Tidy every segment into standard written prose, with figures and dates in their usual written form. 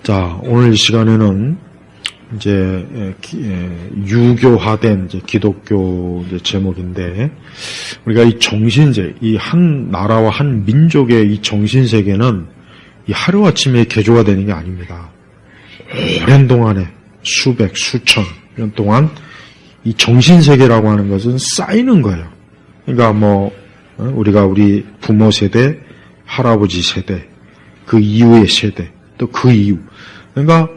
자, 오늘 이 시간에는 이제 유교화된 이제 기독교 이제 제목인데, 우리가 이 정신세, 이 한 나라와 한 민족의 이 정신세계는 이 하루아침에 개조가 되는 게 아닙니다. 오랜 동안에 수백, 수천 년 동안 이 정신세계라고 하는 것은 쌓이는 거예요. 그러니까 우리가 우리 부모 세대, 할아버지 세대, 그 이후의 세대, 또 그 이후. 그러니까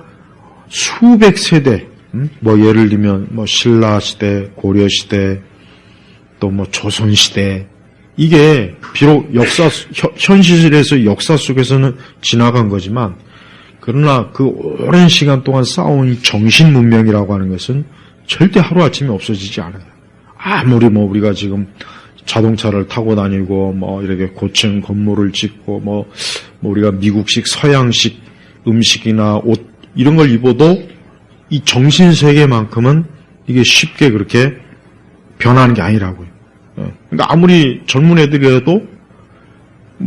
수백 세대, 예를 들면 신라 시대, 고려 시대, 또 조선 시대. 이게 비록 현실에서 역사 속에서는 지나간 거지만, 그러나 그 오랜 시간 동안 쌓아온 이 정신 문명이라고 하는 것은 절대 하루아침에 없어지지 않아요. 아무리 우리가 지금 자동차를 타고 다니고 이렇게 고층 건물을 짓고 우리가 미국식 서양식 음식이나 옷 이런 걸 입어도 이 정신 세계만큼은 이게 쉽게 그렇게 변하는 게 아니라고요. 그러니까 아무리 젊은 애들이라도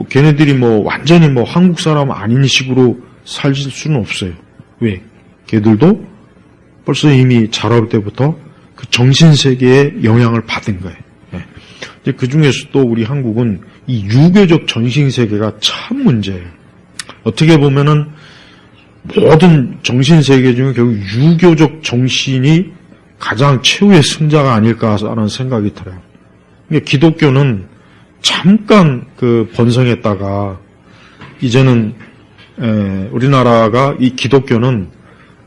걔네들이 완전히 한국 사람 아닌 식으로 살 수는 없어요. 왜? 걔들도 벌써 이미 자라올 때부터 그 정신 세계의 영향을 받은 거예요. 이제 그 중에서도 우리 한국은 이 유교적 정신 세계가 참 문제예요. 어떻게 보면은 모든 정신 세계 중에 결국 유교적 정신이 가장 최후의 승자가 아닐까라는 생각이 들어요. 기독교는 잠깐 번성했다가 이제는 우리나라가 이 기독교는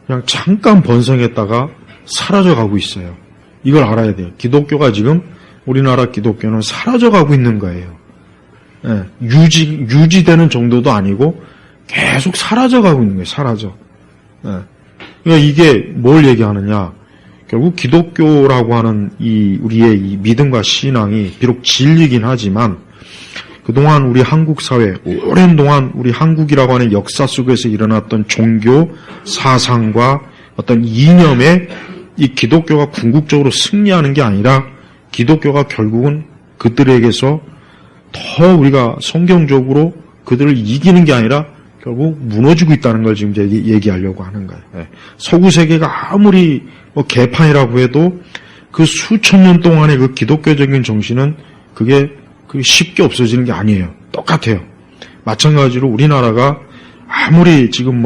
그냥 잠깐 번성했다가 사라져가고 있어요. 이걸 알아야 돼요. 기독교가 지금 우리나라 기독교는 사라져가고 있는 거예요. 유지되는 정도도 아니고 계속 사라져가고 있는 거예요. 사라져. 그러니까 이게 뭘 얘기하느냐? 결국 기독교라고 하는 우리의 이 믿음과 신앙이 비록 진리긴 하지만 그동안 우리 한국 사회, 오랜 동안 우리 한국이라고 하는 역사 속에서 일어났던 종교 사상과 어떤 이념에 이 기독교가 궁극적으로 승리하는 게 아니라 기독교가 결국은 그들에게서 더 우리가 성경적으로 그들을 이기는 게 아니라 결국 무너지고 있다는 걸 지금 얘기하려고 하는 거예요. 서구 세계가 아무리 개판이라고 해도 그 수천 년 동안의 그 기독교적인 정신은 그게 쉽게 없어지는 게 아니에요. 똑같아요. 마찬가지로 우리나라가 아무리 지금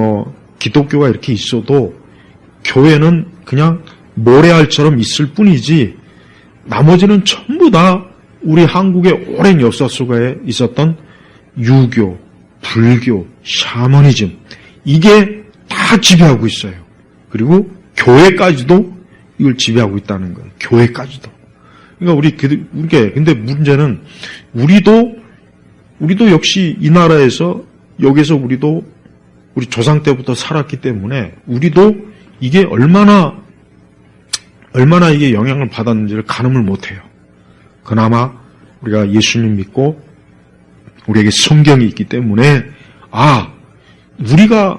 기독교가 이렇게 있어도 교회는 그냥 모래알처럼 있을 뿐이지 나머지는 전부 다 우리 한국의 오랜 역사 속에 있었던 유교, 불교, 샤머니즘 이게 다 지배하고 있어요. 그리고 교회까지도 이걸 지배하고 있다는 거예요. 교회까지도. 그러니까 근데 문제는 우리도 역시 이 나라에서 여기서 우리도 우리 조상 때부터 살았기 때문에 우리도 이게 얼마나 이게 영향을 받았는지를 가늠을 못해요. 그나마 우리가 예수님 믿고 우리에게 성경이 있기 때문에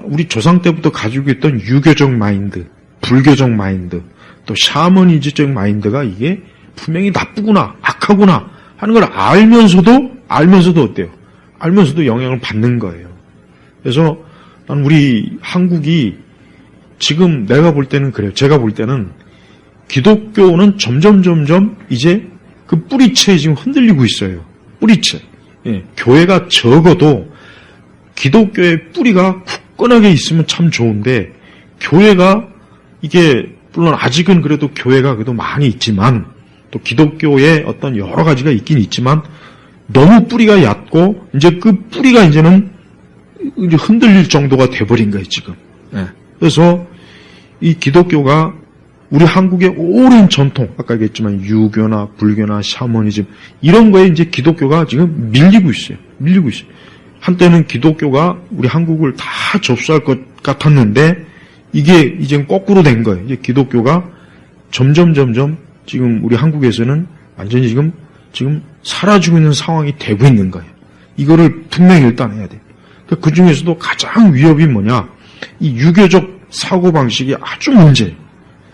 우리 조상 때부터 가지고 있던 유교적 마인드, 불교적 마인드, 또 샤머니즘적 마인드가 이게 분명히 나쁘구나, 악하구나 하는 걸 알면서도 어때요? 알면서도 영향을 받는 거예요. 그래서 난 우리 한국이 지금 내가 볼 때는 그래요. 제가 볼 때는 기독교는 점점 이제 그 뿌리채에 지금 흔들리고 있어요. 뿌리채. 교회가 적어도 기독교의 뿌리가 굳건하게 있으면 참 좋은데 교회가 이게 물론 아직은 그래도 교회가 그래도 많이 있지만 또 기독교의 어떤 여러 가지가 있긴 있지만 너무 뿌리가 얕고 이제 그 뿌리가 이제는 이제 흔들릴 정도가 돼버린 거예요 지금. 그래서 이 기독교가 우리 한국의 오랜 전통, 아까 얘기했지만 유교나 불교나 샤머니즘 이런 거에 이제 기독교가 지금 밀리고 있어요. 한때는 기독교가 우리 한국을 다 접수할 것 같았는데 이게 이제 거꾸로 된 거예요. 이제 기독교가 점점 지금 우리 한국에서는 완전히 지금 사라지고 있는 상황이 되고 있는 거예요. 이거를 분명히 일단 해야 돼요. 그 중에서도 가장 위협이 뭐냐? 이 유교적 사고방식이 아주 문제예요.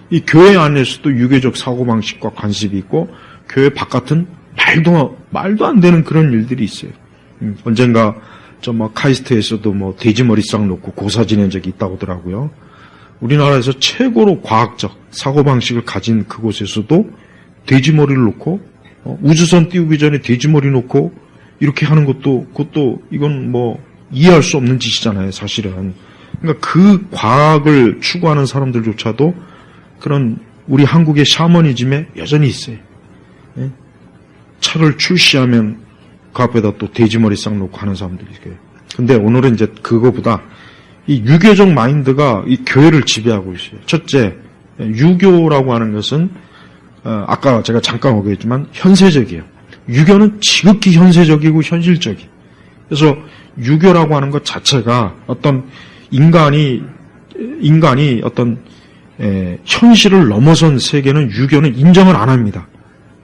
이 교회 안에서도 유교적 사고방식과 관습이 있고 교회 바깥은 말도 안 되는 그런 일들이 있어요. 언젠가 카이스트에서도 돼지머리 싹 놓고 고사 지낸 적이 있다고 하더라고요. 우리나라에서 최고로 과학적 사고방식을 가진 그곳에서도 돼지머리를 놓고, 우주선 띄우기 전에 돼지머리 놓고, 이렇게 하는 그것도, 이건 이해할 수 없는 짓이잖아요, 사실은. 그러니까 그 과학을 추구하는 사람들조차도 그런 우리 한국의 샤머니즘에 여전히 있어요. 예? 차를 출시하면 그 앞에다 또 돼지머리 싹 놓고 하는 사람들이 있어요. 근데 오늘은 이제 그거보다 이 유교적 마인드가 이 교회를 지배하고 있어요. 첫째, 유교라고 하는 것은 아까 제가 잠깐 오겠지만 현세적이에요. 유교는 지극히 현세적이고 현실적이에요. 그래서 유교라고 하는 것 자체가 어떤 인간이 어떤 현실을 넘어선 세계는 유교는 인정을 안 합니다.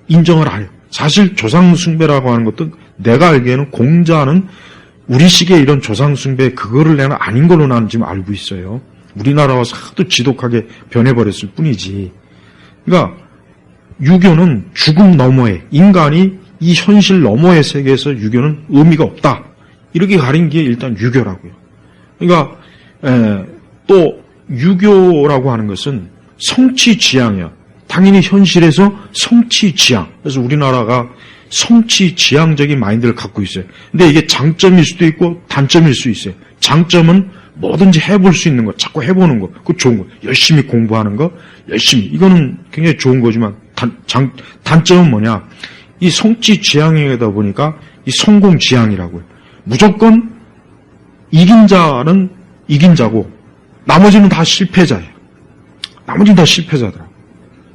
인정을 안 해요. 사실 조상숭배라고 하는 것도 내가 알기에는 공자는 우리식의 이런 조상숭배 그거를 내가 아닌 걸로 나는 지금 알고 있어요. 우리나라와 하도 지독하게 변해버렸을 뿐이지. 그러니까 유교는 죽음 너머에 인간이 이 현실 너머의 세계에서 유교는 의미가 없다. 이렇게 가린 게 일단 유교라고요. 그러니까 또 유교라고 하는 것은 성취지향이야. 당연히 현실에서 성취지향. 그래서 우리나라가 성취지향적인 마인드를 갖고 있어요. 근데 이게 장점일 수도 있고 단점일 수 있어요. 장점은 뭐든지 해볼 수 있는 거, 자꾸 해보는 거, 그거 좋은 거. 열심히 공부하는 거, 열심히. 이거는 굉장히 좋은 거지만 단점은 뭐냐? 이 성취지향이다 보니까 이 성공지향이라고요. 무조건 이긴 자는 이긴 자고 나머지는 다 실패자예요. 나머지는 다 실패자더라고요.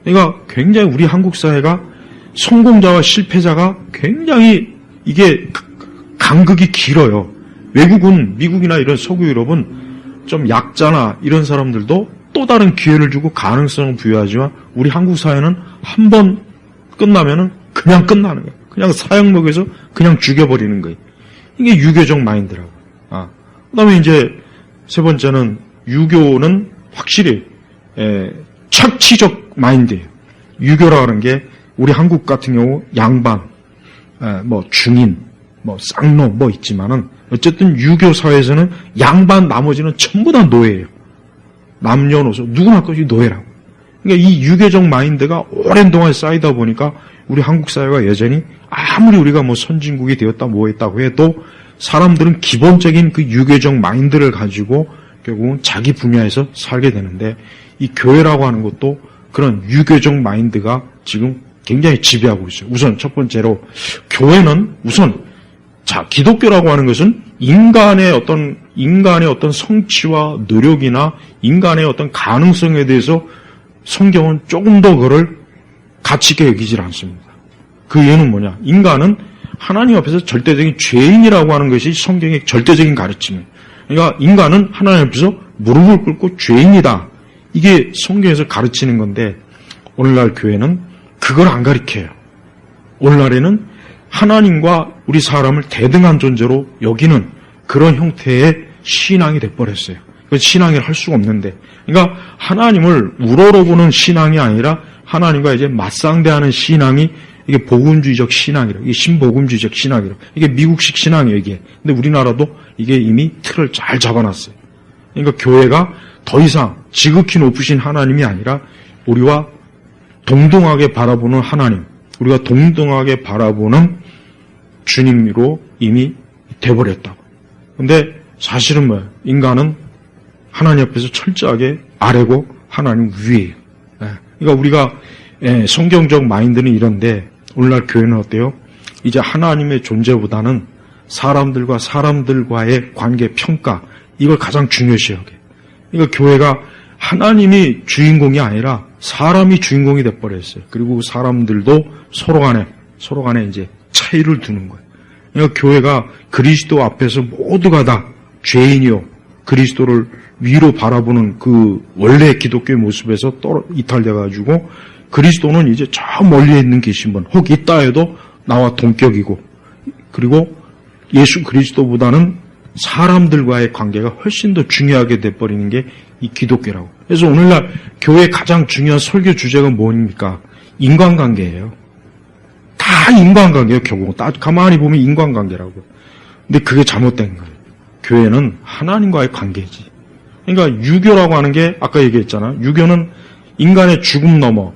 그러니까 굉장히 우리 한국 사회가 성공자와 실패자가 굉장히 이게 간극이 길어요. 외국은 미국이나 이런 서구 유럽은 좀 약자나 이런 사람들도 또 다른 기회를 주고 가능성을 부여하지만 우리 한국 사회는 한 번 끝나면은 그냥 끝나는 거예요. 그냥 사형 먹여서 그냥 죽여버리는 거예요. 이게 유교적 마인드라고. 그다음에 이제 세 번째는 유교는 확실히 착취적 마인드예요. 유교라는 게 우리 한국 같은 경우 양반, 중인, 쌍놈 있지만은 어쨌든 유교 사회에서는 양반 나머지는 전부 다 노예예요. 남녀노소 누구나 것이 노예라고. 그러니까 이 유교적 마인드가 오랜 동안 쌓이다 보니까 우리 한국 사회가 여전히 아무리 우리가 선진국이 되었다 뭐했다고 해도 사람들은 기본적인 그 유교적 마인드를 가지고 결국은 자기 분야에서 살게 되는데 이 교회라고 하는 것도 그런 유교적 마인드가 지금 굉장히 지배하고 있어요. 우선 첫 번째로 교회는 우선 기독교라고 하는 것은 인간의 어떤 성취와 노력이나 인간의 어떤 가능성에 대해서 성경은 조금 더 그걸 가치 있게 여기질 않습니다. 그 이유는 뭐냐? 인간은 하나님 앞에서 절대적인 죄인이라고 하는 것이 성경의 절대적인 가르침이에요. 그러니까 인간은 하나님 앞에서 무릎을 꿇고 죄인이다. 이게 성경에서 가르치는 건데 오늘날 교회는 그걸 안 가르쳐요. 오늘날에는 하나님과 우리 사람을 대등한 존재로 여기는 그런 형태의 신앙이 돼버렸어요. 그 신앙을 할 수가 없는데, 그러니까 하나님을 우러러보는 신앙이 아니라 하나님과 이제 맞상대하는 신앙이 이게 복음주의적 신앙이라, 이게 신복음주의적 신앙이라, 이게 미국식 신앙이에요, 이게. 근데 우리나라도 이게 이미 틀을 잘 잡아놨어요. 그러니까 교회가 더 이상 지극히 높으신 하나님이 아니라 우리와 동등하게 바라보는 하나님, 우리가 동등하게 바라보는 주님으로 이미 돼버렸다고. 근데 사실은 뭐예요? 인간은 하나님 앞에서 철저하게 아래고 하나님 위에요. 그러니까 우리가 성경적 마인드는 이런데 오늘날 교회는 어때요? 이제 하나님의 존재보다는 사람들과 사람들과의 관계 평가 이걸 가장 중요시 여겨요. 그러니까 교회가 하나님이 주인공이 아니라 사람이 주인공이 돼버렸어요. 그리고 사람들도 서로 간에 이제 차이를 두는 거예요. 그러니까 교회가 그리스도 앞에서 모두가 다 죄인이요 그리스도를 위로 바라보는 그 원래 기독교의 모습에서 이탈돼가지고 그리스도는 이제 저 멀리에 있는 계신 분, 혹 있다 해도 나와 동격이고, 그리고 예수 그리스도보다는 사람들과의 관계가 훨씬 더 중요하게 돼버리는 게 이 기독교라고. 그래서 오늘날 교회의 가장 중요한 설교 주제가 뭡니까? 인간관계예요. 다 인간관계예요, 결국. 가만히 보면 인간관계라고. 근데 그게 잘못된 거예요. 교회는 하나님과의 관계지. 그러니까 유교라고 하는 게 아까 얘기했잖아. 유교는 인간의 죽음 넘어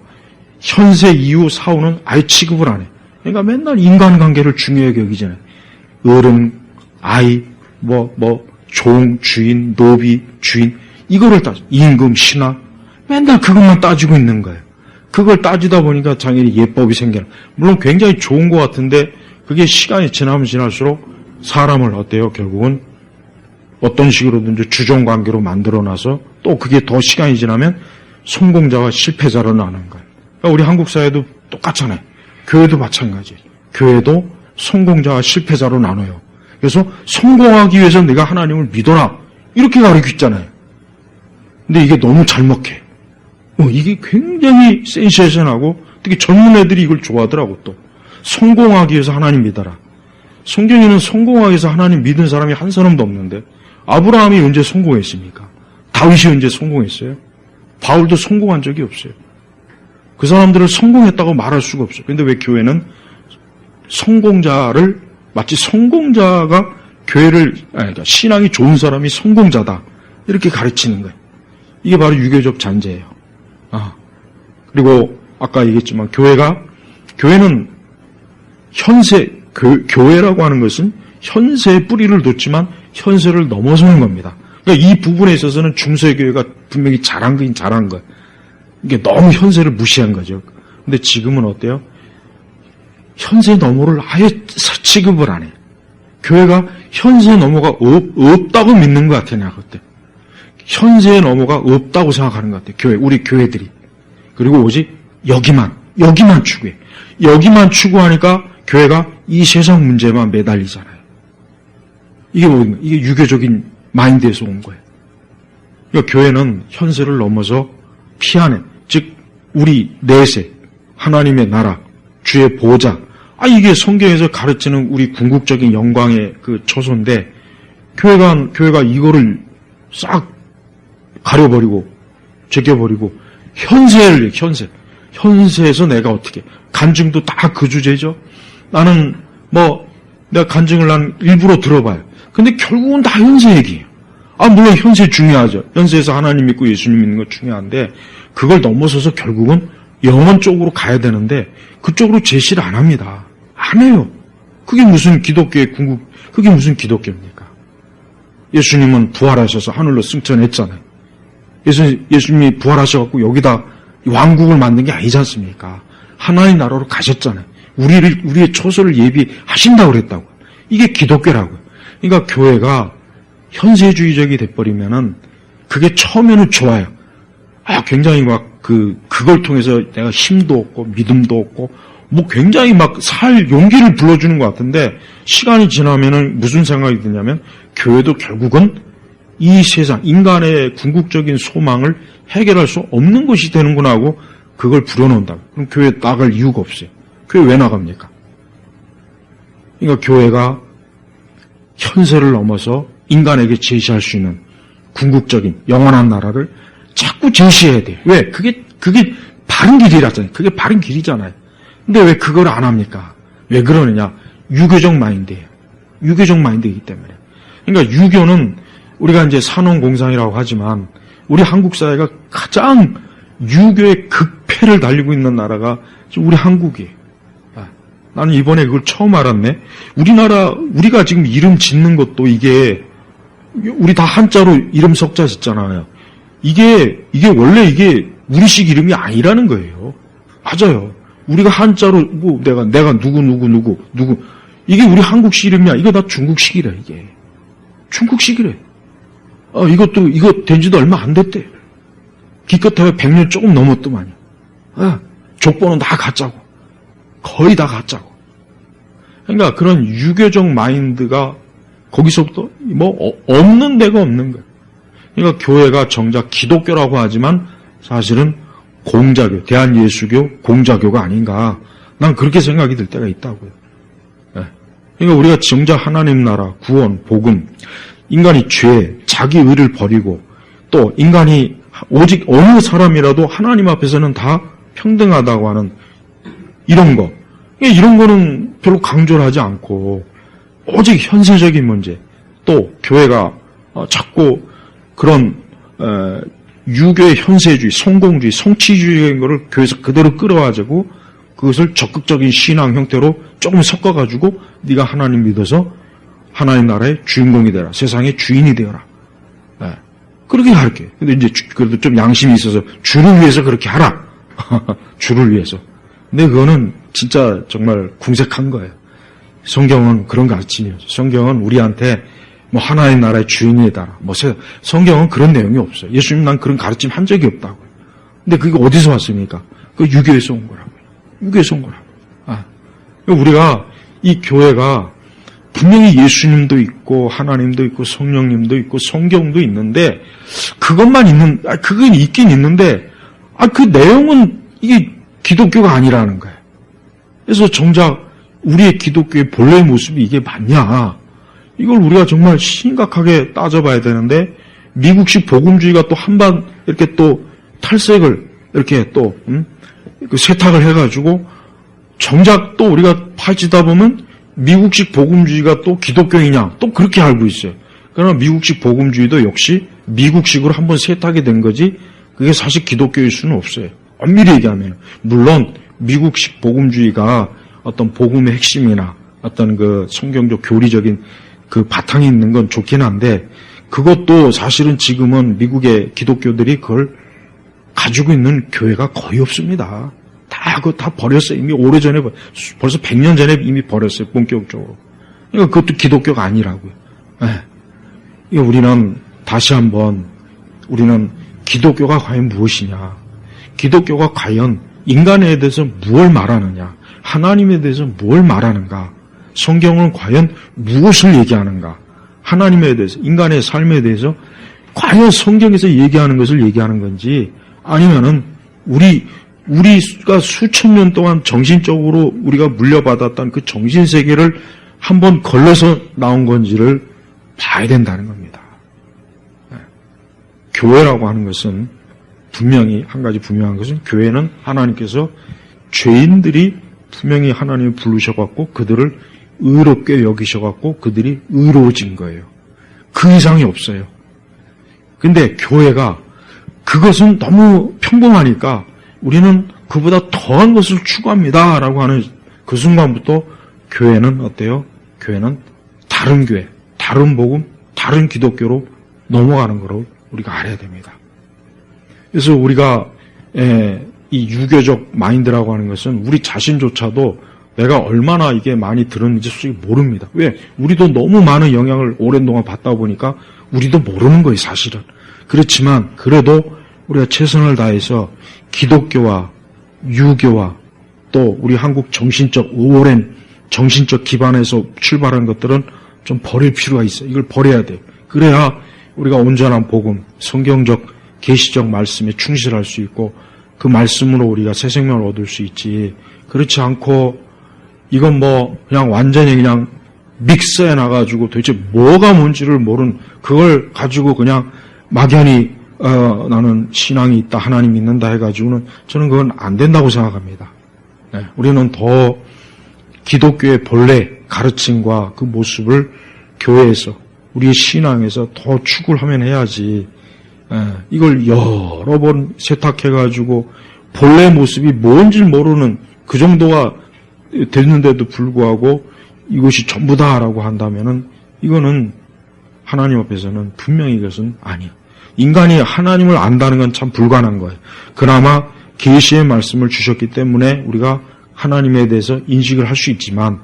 현세 이후 사후는 아예 취급을 안 해. 그러니까 맨날 인간관계를 중요하게 여기잖아요. 어른, 아이, 종, 주인, 노비, 주인 이거를 따져. 임금, 신하 맨날 그것만 따지고 있는 거예요. 그걸 따지다 보니까 당연히 예법이 생겨나. 물론 굉장히 좋은 것 같은데 그게 시간이 지나면 지날수록 사람을 어때요? 결국은 어떤 식으로든지 주종관계로 만들어놔서 또 그게 더 시간이 지나면 성공자와 실패자로 나누는 거예요. 그러니까 우리 한국 사회도 똑같잖아요. 교회도 마찬가지예요. 교회도 성공자와 실패자로 나눠요. 그래서 성공하기 위해서 내가 하나님을 믿어라 이렇게 가르치고 있잖아요. 근데 이게 너무 잘못해. 이게 굉장히 센세이션하고 특히 젊은 애들이 이걸 좋아하더라고. 또 성공하기 위해서 하나님 믿어라. 성경에는 성공하기 위해서 하나님 믿은 사람이 한 사람도 없는데 아브라함이 언제 성공했습니까? 다윗이 언제 성공했어요? 바울도 성공한 적이 없어요. 그 사람들을 성공했다고 말할 수가 없어요. 그런데 왜 교회는 성공자를 마치 성공자가 교회를 그러니까 신앙이 좋은 사람이 성공자다 이렇게 가르치는 거예요. 이게 바로 유교적 잔재예요. 그리고 아까 얘기했지만 교회는 현세 교회라고 하는 것은 현세의 뿌리를 뒀지만 현세를 넘어서는 겁니다. 그러니까 이 부분에 있어서는 중세교회가 분명히 잘한 거예요. 이게 너무 현세를 무시한 거죠. 근데 지금은 어때요? 현세 너머를 아예 취급을 안 해요. 교회가 현세 너머가 없다고 믿는 것 같아요, 내가 그때. 현세의 너머가 없다고 생각하는 것 같아요. 우리 교회들이. 그리고 오직 여기만 추구해. 여기만 추구하니까 교회가 이 세상 문제만 매달리잖아요. 이게 뭡니까? 이게 유교적인 마인드에서 온 거예요. 그러니까 교회는 현세를 넘어서 피하는, 즉 우리 내세, 하나님의 나라, 주의 보좌, 이게 성경에서 가르치는 우리 궁극적인 영광의 그 처소인데 교회가 이거를 싹 가려버리고 제껴버리고 현세에서 내가 어떻게 간증도 다 그 주제죠. 나는 내가 간증을 난 일부러 들어봐요. 근데 결국은 다 현세 얘기예요. 물론 현세 중요하죠. 현세에서 하나님 믿고 예수님 믿는 거 중요한데 그걸 넘어서서 결국은 영원 쪽으로 가야 되는데 그쪽으로 제시를 안 합니다. 안 해요. 그게 무슨 기독교의 그게 무슨 기독교입니까? 예수님은 부활하셔서 하늘로 승천했잖아요. 예수님이 부활하셔갖고 여기다 왕국을 만든 게 아니지 않습니까? 하나님 나라로 가셨잖아요. 우리의 초소를 예비하신다고 그랬다고. 이게 기독교라고요. 그러니까 교회가 현세주의적이 돼버리면은 그게 처음에는 좋아요. 굉장히 그걸 통해서 내가 힘도 얻고 믿음도 얻고 굉장히 살 용기를 불러주는 것 같은데 시간이 지나면은 무슨 생각이 드냐면 교회도 결국은 이 세상 인간의 궁극적인 소망을 해결할 수 없는 것이 되는구나 하고 그걸 부려놓는다. 그럼 교회 나갈 이유가 없어요. 교회 왜 나갑니까? 그러니까 교회가 현세를 넘어서 인간에게 제시할 수 있는 궁극적인 영원한 나라를 자꾸 제시해야 돼요. 왜? 그게 바른 길이라잖아요. 그게 바른 길이잖아요. 근데 왜 그걸 안 합니까? 왜 그러느냐? 유교적 마인드예요. 유교적 마인드이기 때문에. 그러니까 유교는 우리가 이제 산업공상이라고 하지만 우리 한국 사회가 가장 유교의 극패를 달리고 있는 나라가 우리 한국이에요. 나는 이번에 그걸 처음 알았네. 우리가 지금 이름 짓는 것도 이게 우리 다 한자로 이름 석자 짓잖아요. 이게 원래 우리식 이름이 아니라는 거예요. 맞아요. 우리가 한자로 내가 누구 이게 우리 한국식 이름이야. 이거 다 중국식이래. 이게 중국식이래. 이거 된 지도 얼마 안 됐대. 기껏해야 100년 조금 넘었더만요. 족보는 다 가짜고 거의 다 가짜고. 그러니까 그런 유교적 마인드가 거기서부터 없는 데가 없는 거예요. 그러니까 교회가 정작 기독교라고 하지만 사실은 공자교, 대한예수교, 공자교가 아닌가. 난 그렇게 생각이 들 때가 있다고요. 그러니까 우리가 정작 하나님 나라, 구원, 복음, 인간이 죄, 자기 의를 버리고 또 인간이 오직 어느 사람이라도 하나님 앞에서는 다 평등하다고 하는 이런 거. 이런 거는 별로 강조를 하지 않고 오직 현세적인 문제, 또 교회가 자꾸 그런 유교의 현세주의, 성공주의, 성취주의인 거를 교회에서 그대로 끌어와가지고 그것을 적극적인 신앙 형태로 조금 섞어가지고 네가 하나님 믿어서 하나님 나라의 주인공이 되라. 세상의 주인이 되어라. 네. 그렇게 할게. 근데 이제 그래도 좀 양심이 있어서 주를 위해서 그렇게 하라. 주를 위해서. 근데 그거는 진짜 정말 궁색한 거예요. 성경은 그런 가르침이에요. 성경은 우리한테 뭐 하나님 나라의 주인이 되라. 뭐 성경은 그런 내용이 없어요. 예수님 난 그런 가르침 한 적이 없다고요. 근데 그게 어디서 왔습니까? 그 유교에서 온 거라고요. 유교에서 온 거라고요. 우리가 이 교회가 분명히 예수님도 있고 하나님도 있고 성령님도 있고 성경도 있는데 그것만 그건 있긴 있는데 그 내용은 이게 기독교가 아니라는 거예요. 그래서 정작 우리의 기독교의 본래의 모습이 이게 맞냐? 이걸 우리가 정말 심각하게 따져봐야 되는데 미국식 복음주의가 또 한반 이렇게 또 탈색을 이렇게 또 세탁을 해가지고 정작 또 우리가 파헤치다 보면 미국식 복음주의가 또 기독교이냐 또 그렇게 알고 있어요. 그러나 미국식 복음주의도 역시 미국식으로 한번 세탁이 된 거지 그게 사실 기독교일 수는 없어요. 엄밀히 얘기하면 물론 미국식 복음주의가 어떤 복음의 핵심이나 어떤 그 성경적 교리적인 그 바탕이 있는 건 좋긴 한데 그것도 사실은 지금은 미국의 기독교들이 그걸 가지고 있는 교회가 거의 없습니다. 그거 다 버렸어요. 이미 오래전에 벌써 100년 전에 이미 버렸어요. 본격적으로. 그러니까 그것도 기독교가 아니라고요. 네. 우리는 다시 한번 우리는 기독교가 과연 무엇이냐? 기독교가 과연 인간에 대해서 무엇을 말하느냐? 하나님에 대해서 뭘 말하는가? 성경은 과연 무엇을 얘기하는가? 하나님에 대해서, 인간의 삶에 대해서 과연 성경에서 얘기하는 것을 얘기하는 건지 아니면은 우리가 수천 년 동안 정신적으로 우리가 물려받았던 그 정신세계를 한번 걸러서 나온 건지를 봐야 된다는 겁니다. 교회라고 하는 것은 분명히 한 가지 분명한 것은 교회는 하나님께서 죄인들이 분명히 하나님이 부르셔갖고 그들을 의롭게 여기셔갖고 그들이 의로워진 거예요. 그 이상이 없어요. 근데 교회가 그것은 너무 평범하니까 우리는 그보다 더한 것을 추구합니다 라고 하는 그 순간부터 교회는 어때요? 교회는 다른 교회, 다른 복음, 다른 기독교로 넘어가는 거로 우리가 알아야 됩니다. 그래서 우리가 이 유교적 마인드라고 하는 것은 우리 자신조차도 내가 얼마나 이게 많이 들었는지 솔직히 모릅니다. 왜? 우리도 너무 많은 영향을 오랜 동안 받다 보니까 우리도 모르는 거예요, 사실은. 그렇지만 그래도 우리가 최선을 다해서 기독교와 유교와 또 우리 한국 오랜 정신적 기반에서 출발한 것들은 좀 버릴 필요가 있어요. 이걸 버려야 돼요. 그래야 우리가 온전한 복음, 성경적 계시적 말씀에 충실할 수 있고 그 말씀으로 우리가 새 생명을 얻을 수 있지. 그렇지 않고 이건 그냥 완전히 그냥 믹스해 놔가지고 도대체 뭐가 뭔지를 모르는 그걸 가지고 그냥 막연히 나는 신앙이 있다, 하나님 믿는다 해가지고는 저는 그건 안 된다고 생각합니다. 네, 우리는 더 기독교의 본래 가르침과 그 모습을 교회에서 우리의 신앙에서 더 추구를 하면 해야지. 이걸 여러 번 세탁해가지고 본래 모습이 뭔지 모르는 그 정도가 됐는데도 불구하고 이것이 전부다라고 한다면은 이거는 하나님 앞에서는 분명히 이것은 아니에요. 인간이 하나님을 안다는 건 참 불가능한 거예요. 그나마 계시의 말씀을 주셨기 때문에 우리가 하나님에 대해서 인식을 할 수 있지만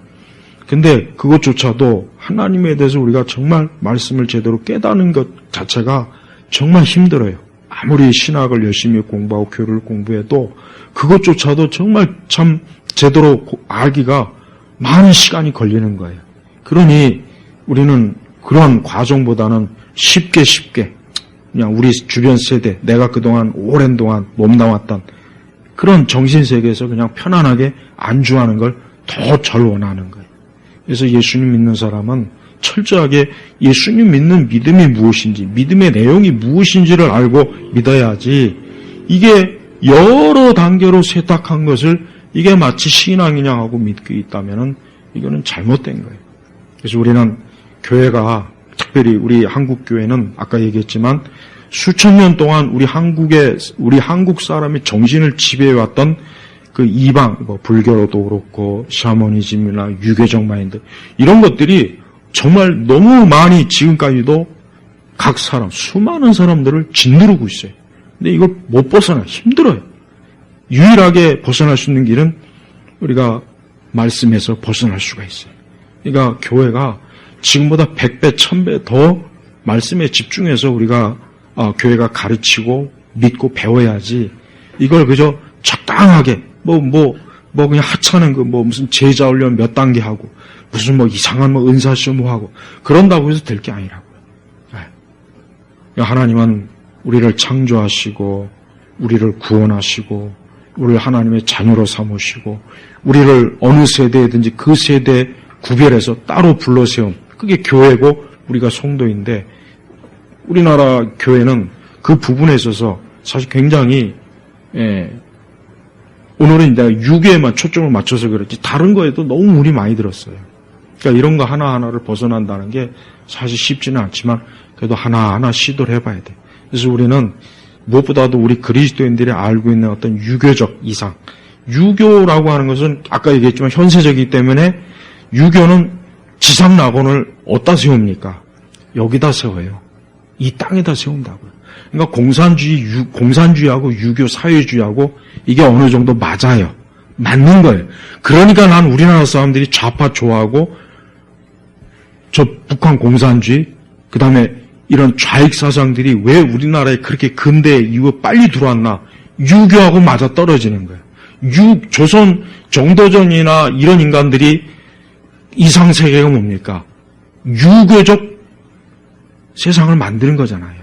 근데 그것조차도 하나님에 대해서 우리가 정말 말씀을 제대로 깨닫는 것 자체가 정말 힘들어요. 아무리 신학을 열심히 공부하고 교리를 공부해도 그것조차도 정말 참 제대로 알기가 많은 시간이 걸리는 거예요. 그러니 우리는 그런 과정보다는 쉽게 그냥 우리 주변 세대, 내가 그동안 오랜 동안 몸담았던 그런 정신세계에서 그냥 편안하게 안주하는 걸 더 잘 원하는 거예요. 그래서 예수님 믿는 사람은 철저하게 예수님 믿는 믿음이 무엇인지, 믿음의 내용이 무엇인지를 알고 믿어야지 이게 여러 단계로 세탁한 것을 이게 마치 신앙이냐 하고 믿고 있다면은 이거는 잘못된 거예요. 그래서 우리는 교회가 특별히 우리 한국 교회는 아까 얘기했지만 수천 년 동안 우리 한국 사람의 정신을 지배해왔던 그 이방, 뭐 불교로도 그렇고 샤머니즘이나 유교적 마인드 이런 것들이 정말 너무 많이 지금까지도 각 사람, 수많은 사람들을 짓누르고 있어요. 근데 이걸 못 벗어나 힘들어요. 유일하게 벗어날 수 있는 길은 우리가 말씀에서 벗어날 수가 있어요. 그러니까 교회가 지금보다 100배, 1000배 더 말씀에 집중해서 우리가 교회가 가르치고 믿고 배워야지 이걸 그저 적당하게 그냥 하찮은 무슨 제자 훈련 몇 단계 하고 무슨 이상한 은사 시험 하고 그런다고 해서 될 게 아니라고요. 하나님은 우리를 창조하시고 우리를 구원하시고 우리를 하나님의 자녀로 삼으시고 우리를 어느 세대든지 그 세대 구별해서 따로 불러세운 그게 교회고 우리가 성도인데 우리나라 교회는 그 부분에 있어서 사실 굉장히 오늘은 내가 유교에만 초점을 맞춰서 그렇지 다른 거에도 너무 물이 많이 들었어요. 그러니까 이런 거 하나하나를 벗어난다는 게 사실 쉽지는 않지만 그래도 하나하나 시도를 해봐야 돼. 그래서 우리는 무엇보다도 우리 그리스도인들이 알고 있는 어떤 유교적 이상, 유교라고 하는 것은 아까 얘기했지만 현세적이기 때문에 유교는 지상 낙원을 어디다 세웁니까? 여기다 세워요. 이 땅에다 세운다고요. 그러니까 공산주의하고 유교 사회주의하고 이게 어느 정도 맞아요. 맞는 거예요. 그러니까 난 우리나라 사람들이 좌파 좋아하고 저 북한 공산주의 그 다음에 이런 좌익 사상들이 왜 우리나라에 그렇게 근대 이후 빨리 들어왔나? 유교하고 맞아 떨어지는 거예요. 조선 정도전이나 이런 인간들이 이상세계가 뭡니까? 유교적 세상을 만드는 거잖아요.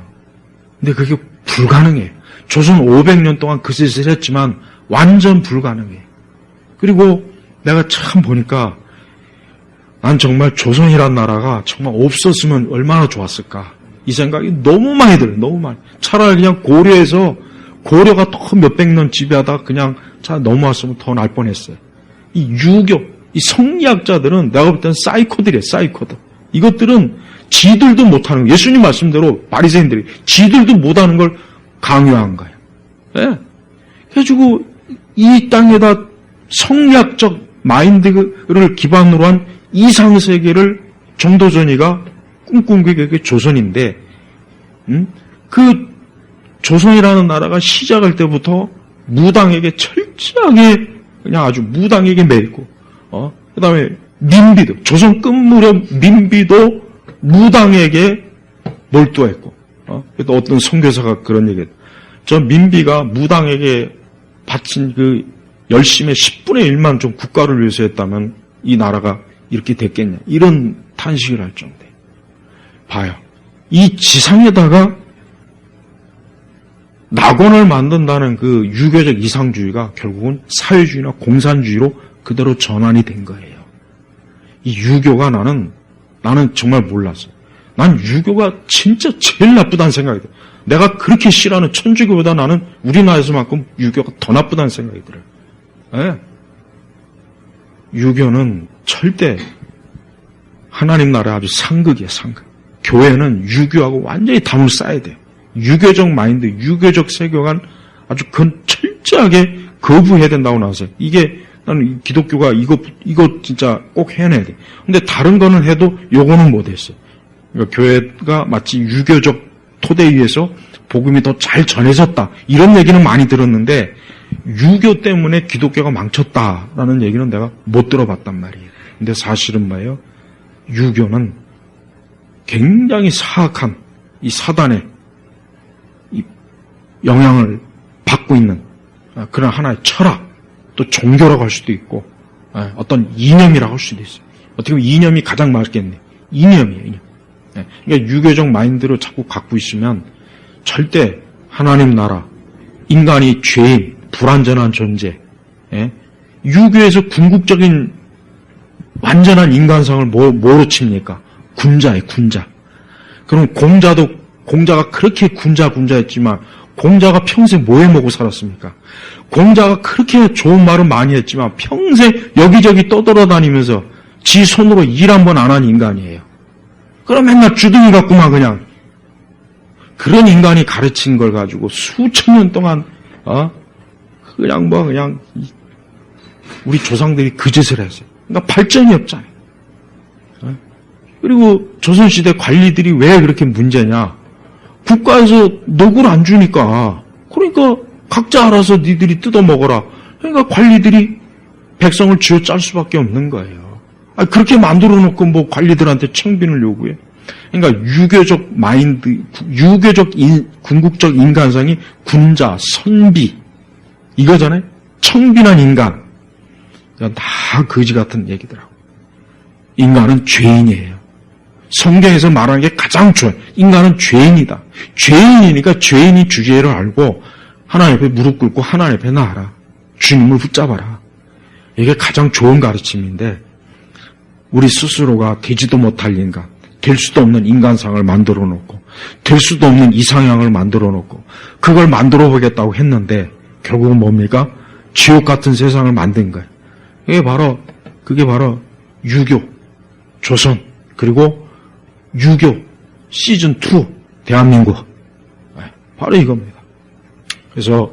근데 그게 불가능해요. 조선 500년 동안 그 짓을 했지만 완전 불가능해요. 그리고 내가 참 보니까 난 정말 조선이란 나라가 정말 없었으면 얼마나 좋았을까. 이 생각이 너무 많이 들어요. 너무 많이. 차라리 그냥 고려가 더 몇백 년 지배하다 그냥 넘어왔으면 더 날 뻔했어요. 이 유교, 이 성리학자들은 내가 볼 때는 사이코들이에요. 사이코들. 이것들은 지들도 못하는 거예요. 예수님 말씀대로 바리새인들이 지들도 못하는 걸 강요한 거예요. 네. 그래가지고 이 땅에다 성리학적 마인드를 기반으로 한 이상세계를 정도전이가 꿈꾼 게 그게 조선인데, 그 조선이라는 나라가 시작할 때부터 무당에게 철저하게 그냥 아주 무당에게 매이고, 그 다음에 민비도 조선 끝 무렵 민비도 무당에게 몰두했고, 또 어떤 선교사가 그런 얘기했다. 저 민비가 무당에게 바친 그 열심의 10분의 1만 좀 국가를 위해서 했다면 이 나라가 이렇게 됐겠냐. 이런 탄식을 할 정도예요. 봐요. 이 지상에다가 낙원을 만든다는 그 유교적 이상주의가 결국은 사회주의나 공산주의로 그대로 전환이 된 거예요. 이 유교가 나는 정말 몰랐어. 난 유교가 진짜 제일 나쁘다는 생각이 들어요. 내가 그렇게 싫어하는 천주교보다 나는 우리나라에서만큼 유교가 더 나쁘다는 생각이 들어요. 네. 유교는 절대 하나님 나라의 아주 상극이에요. 상극. 교회는 유교하고 완전히 담을 쌓아야 돼요. 유교적 마인드, 유교적 세계관 아주 그건 철저하게 거부해야 된다고 나왔어요. 이게 나는 기독교가 이거 진짜 꼭 해내야 돼. 근데 다른 거는 해도 요거는 못 했어요. 그러니까 교회가 마치 유교적 토대 위에서 복음이 더 잘 전해졌다. 이런 얘기는 많이 들었는데 유교 때문에 기독교가 망쳤다라는 얘기는 내가 못 들어봤단 말이에요. 근데 사실은 뭐예요? 유교는 굉장히 사악한 이 사단의 이 영향을 받고 있는 그런 하나의 철학, 또 종교라고 할 수도 있고 어떤 이념이라고 할 수도 있어요. 어떻게 보면 이념이 가장 맞겠네. 이념이에요. 이념. 그러니까 유교적 마인드를 자꾸 갖고 있으면 절대 하나님 나라, 인간이 죄인, 불완전한 존재, 유교에서 궁극적인 완전한 인간성을 뭐로 칩니까? 군자예요, 군자. 그럼 공자가 그렇게 군자했지만 공자가 평생 뭐 해먹고 살았습니까? 공자가 그렇게 좋은 말은 많이 했지만 평생 여기저기 떠돌아다니면서 지 손으로 일 한 번 안 한 인간이에요. 그럼 맨날 주둥이 같구만 그냥. 그런 인간이 가르친 걸 가지고 수천 년 동안 그냥 우리 조상들이 그 짓을 했어요. 그러니까 발전이 없잖아요. 그리고 조선시대 관리들이 왜 그렇게 문제냐? 국가에서 녹을 안 주니까. 그러니까 각자 알아서 니들이 뜯어먹어라. 그러니까 관리들이 백성을 쥐어짤 수밖에 없는 거예요. 그렇게 만들어 놓고 뭐 관리들한테 청빈을 요구해. 그러니까 유교적 마인드, 궁극적 인간성이 군자, 선비 이거잖아요. 청빈한 인간. 다 거지 같은 얘기더라고. 인간은 죄인이에요. 성경에서 말하는 게 가장 좋아요. 인간은 죄인이다. 죄인이니까 죄인이 주제를 알고 하나님 앞에 무릎 꿇고 하나님 앞에 나아라. 주님을 붙잡아라. 이게 가장 좋은 가르침인데 우리 스스로가 되지도 못할 인간, 될 수도 없는 인간상을 만들어 놓고 될 수도 없는 이상향을 만들어 놓고 그걸 만들어 보겠다고 했는데 결국은 뭡니까? 지옥 같은 세상을 만든 거예요. 그게 바로 유교, 조선, 그리고 유교 시즌2 대한민국. 바로 이겁니다. 그래서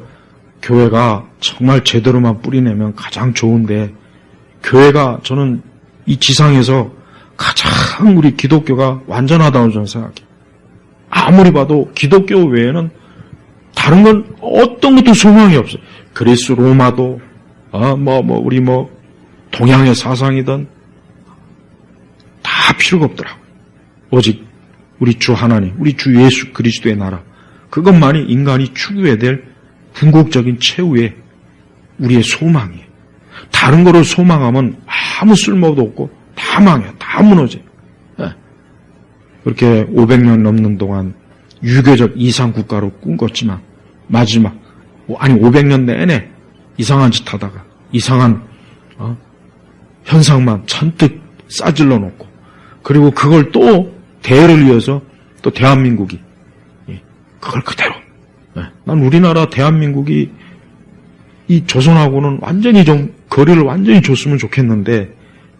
교회가 정말 제대로만 뿌리내면 가장 좋은데 교회가 저는 이 지상에서 가장 우리 기독교가 완전하다고 저는 생각해요. 아무리 봐도 기독교 외에는 다른 건 어떤 것도 소망이 없어요. 그리스 로마도 우리 동양의 사상이든 다 필요가 없더라고요. 오직 우리 주 하나님, 우리 주 예수 그리스도의 나라 그것만이 인간이 추구해야 될 궁극적인 최후의 우리의 소망이에요. 다른 거로 소망하면 아무 쓸모도 없고 다 망해요. 다 무너져요. 그렇게 500년 넘는 동안 유교적 이상 국가로 꿈꿨지만 마지막 500년 내내 이상한 짓 하다가 이상한 현상만 잔뜩 싸질러 놓고 그리고 그걸 또 대를 이어서 또 대한민국이 그걸 그대로 난 우리나라 대한민국이 이 조선하고는 완전히 좀 거리를 완전히 줬으면 좋겠는데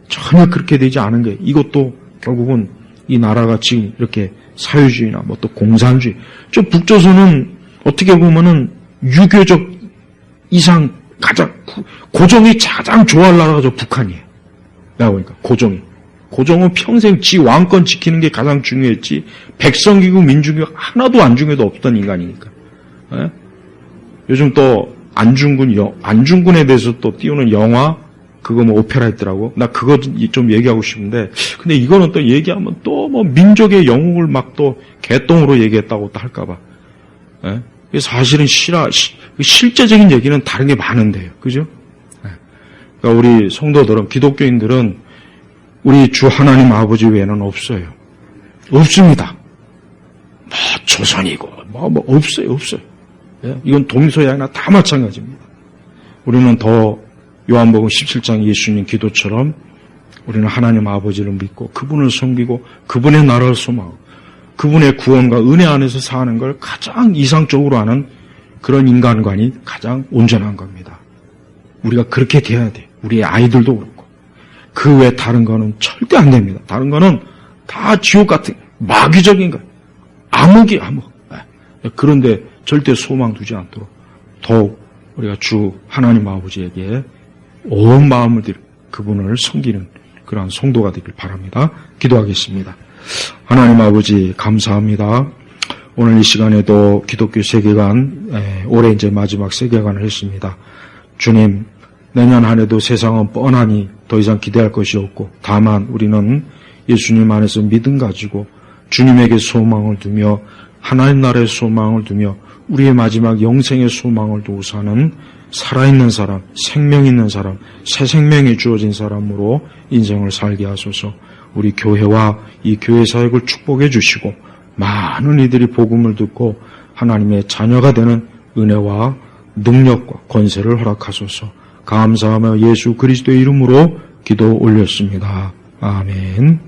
전혀 그렇게 되지 않은 게 이것도 결국은 이 나라가 지금 이렇게 사회주의나 또 공산주의 저 북조선은 어떻게 보면은 유교적 이상 가장 고종이 가장 좋아할 나라가 저 북한이에요. 내가 보니까 고종은 평생 지 왕권 지키는 게 가장 중요했지 백성기구 민주기구 하나도 안중에도 없던 인간이니까. 요즘 또 안중근에 대해서 또 띄우는 영화 그거 오페라 했더라고. 나 그거 좀 얘기하고 싶은데 근데 이거는 또 얘기하면 또 민족의 영웅을 막 또 개똥으로 얘기했다고 또 할까봐. 사실은 실제적인 얘기는 다른 게 많은데요. 그죠? 그러니까 우리 성도들은 기독교인들은 우리 주 하나님 아버지 외에는 없어요. 없습니다. 조선이고 없어요. 이건 동서양이나 다 마찬가지입니다. 우리는 더 요한복음 17장 예수님 기도처럼 우리는 하나님 아버지를 믿고 그분을 섬기고 그분의 나라를 소망하고 그분의 구원과 은혜 안에서 사는 걸 가장 이상적으로 하는 그런 인간관이 가장 온전한 겁니다. 우리가 그렇게 돼야 돼요. 우리의 아이들도 그렇고. 그 외 다른 거는 절대 안 됩니다. 다른 거는 다 지옥 같은 마귀적인 거예요. 암흑이 암흑. 그런데 절대 소망 두지 않도록 더욱 우리가 주 하나님 아버지에게 온 마음을 들여 그분을 섬기는 그러한 성도가 되길 바랍니다. 기도하겠습니다. 하나님 아버지 감사합니다. 오늘 이 시간에도 기독교 세계관 올해 이제 마지막 세계관을 했습니다. 주님 내년 한 해도 세상은 뻔하니 더 이상 기대할 것이 없고 다만 우리는 예수님 안에서 믿음 가지고 주님에게 소망을 두며 하나님 나라의 소망을 두며 우리의 마지막 영생의 소망을 두고 사는 살아있는 사람, 생명 있는 사람, 새 생명이 주어진 사람으로 인생을 살게 하소서. 우리 교회와 이 교회 사역을 축복해 주시고 많은 이들이 복음을 듣고 하나님의 자녀가 되는 은혜와 능력과 권세를 허락하소서. 감사하며 예수 그리스도의 이름으로 기도 올렸습니다. 아멘.